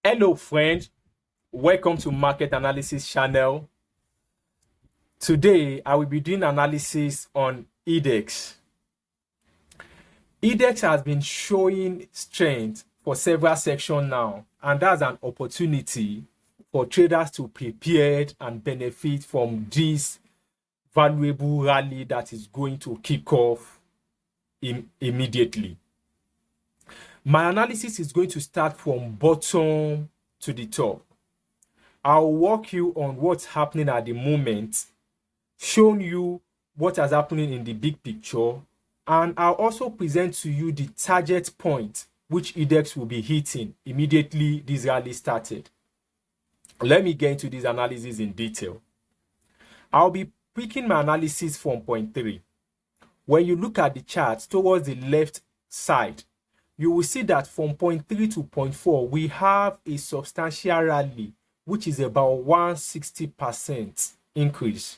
Hello friend, welcome to Market Analysis channel. Today I will be doing analysis on IDEX. IDEX has been showing strength for several sections now, and that's an opportunity for traders to prepare and benefit from this valuable rally that is going to kick off immediately. My analysis is going to start from bottom to the top. I'll walk you on what's happening at the moment, showing you what is happening in the big picture, and I'll also present to you the target point which IDEX will be hitting immediately this rally started. Let me get into this analysis in detail. I'll be picking my analysis from point 3. When you look at the chart towards the left side, you will see that from point 3 to point 4, we have a substantial rally, which is about 160% increase.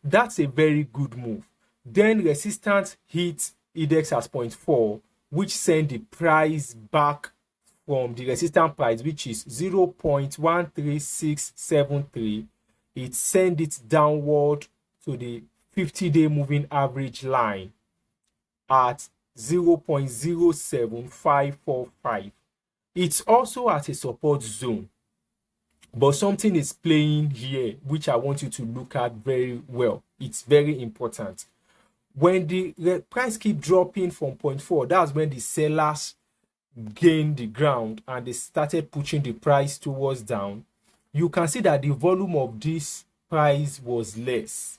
That's a very good move. Then resistance hit IDEX as 0.4, which sent the price back from the resistance price, which is 0.13673. It sent it downward to the 50-day moving average line at 0.07545. It's also at a support zone. But something is playing here, which I want you to look at very well. It's very important. When the price keep dropping from 0.4, that's when the sellers gained the ground and they started pushing the price towards down. You can see that the volume of this price was less.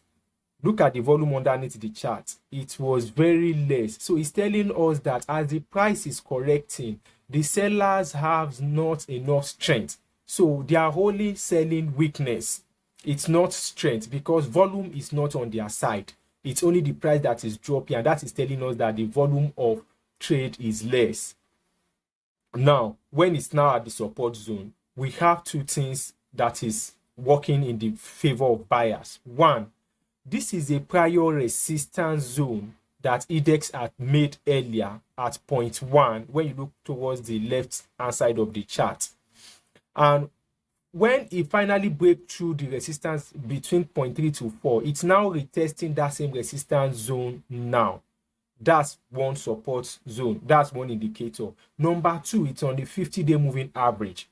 Look at the volume underneath the chart. It was very less. So it's telling us that as the price is correcting, the sellers have not enough strength. So they are only selling weakness. It's not strength because volume is not on their side. It's only the price that is dropping, and that is telling us that the volume of trade is less. Now, when it's now at the support zone, we have two things that is working in the favor of buyers. One, this is a prior resistance zone that IDEX had made earlier at 0.1 when you look towards the left hand side of the chart. And when it finally breaks through the resistance between 0.3 to 4, it's now retesting that same resistance zone now. That's one support zone. That's one indicator. Number 2, it's on the 50-day moving average.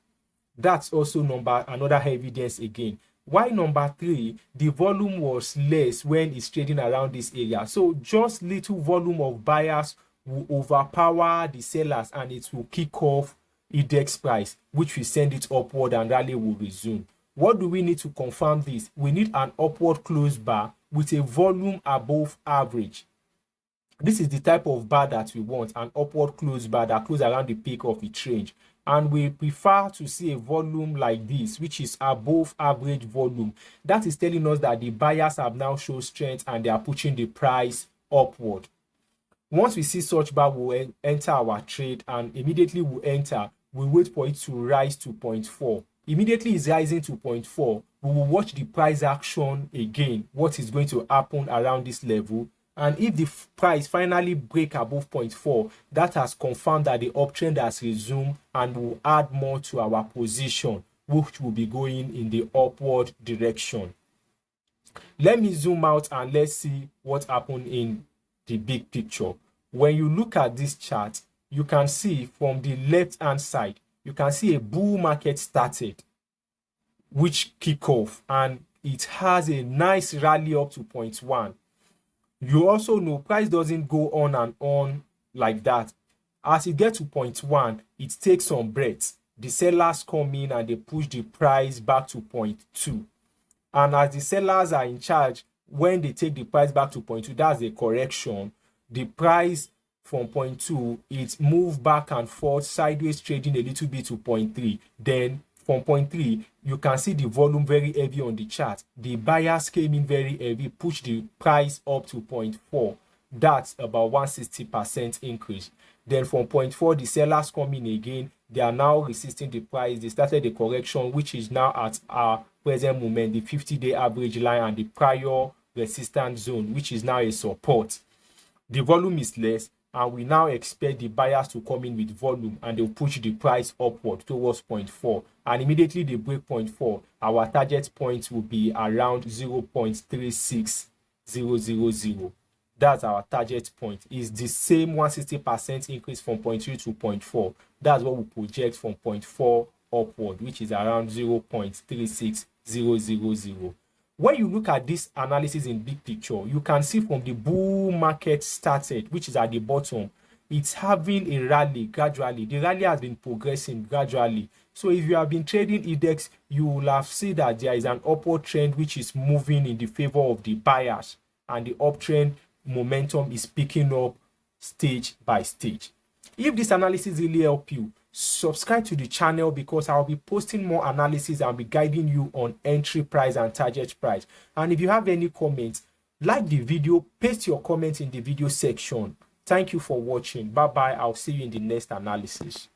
That's also another evidence again. Why number 3? The volume was less when it's trading around this area. So just little volume of buyers will overpower the sellers and it will kick off IDEX price, which will send it upward and rally will resume. What do we need to confirm this? We need an upward close bar with a volume above average. This is the type of bar that we want, an upward close bar that closes around the peak of its range. And we prefer to see a volume like this, which is above average volume. That is telling us that the buyers have now shown strength and they are pushing the price upward. Once we see such bar, we'll enter our trade, and immediately we'll enter. We wait for it to rise to 0.4. Immediately it's rising to 0.4. We will watch the price action again, what is going to happen around this level. And if the price finally break above 0.4, that has confirmed that the uptrend has resumed and will add more to our position, which will be going in the upward direction. Let me zoom out and let's see what happened in the big picture. When you look at this chart, you can see from the left hand side, you can see a bull market started, which kick off, and it has a nice rally up to 0.1. You also know price doesn't go on and on like that. As it gets to 0.1, it takes some breath. The sellers come in and they push the price back to 0.2. And as the sellers are in charge, when they take the price back to 0.2, that's a correction. The price from 0.2, it moved back and forth, sideways trading a little bit to 0.3. Then from 0.3, you can see the volume very heavy on the chart. The buyers came in very heavy, pushed the price up to 0.4. That's about 160% increase. Then from 0.4, the sellers come in again. They are now resisting the price. They started the correction, which is now at our present moment, the 50-day average line and the prior resistance zone, which is now a support. The volume is less. and we now expect the buyers to come in with volume, and they'll push the price upward towards 0.4, and immediately they break 0.4, our target point will be around 0.36000. That's our target point. Is the same 160% increase from 0.3 to 0.4. That's what we project from 0.4 upward, which is around 0.36000. When you look at this analysis in big picture, you can see from the bull market started, which is at the bottom, it's having a rally gradually. The rally has been progressing gradually. So if you have been trading IDEX, you will have seen that there is an upward trend which is moving in the favor of the buyers, and the uptrend momentum is picking up stage by stage. If this analysis really help you, subscribe to the channel, because I'll be posting more analysis. I'll be guiding you on entry price and target price. And if you have any comments, like the video, paste your comments in the video section. Thank you for watching. Bye bye. I'll see you in the next analysis.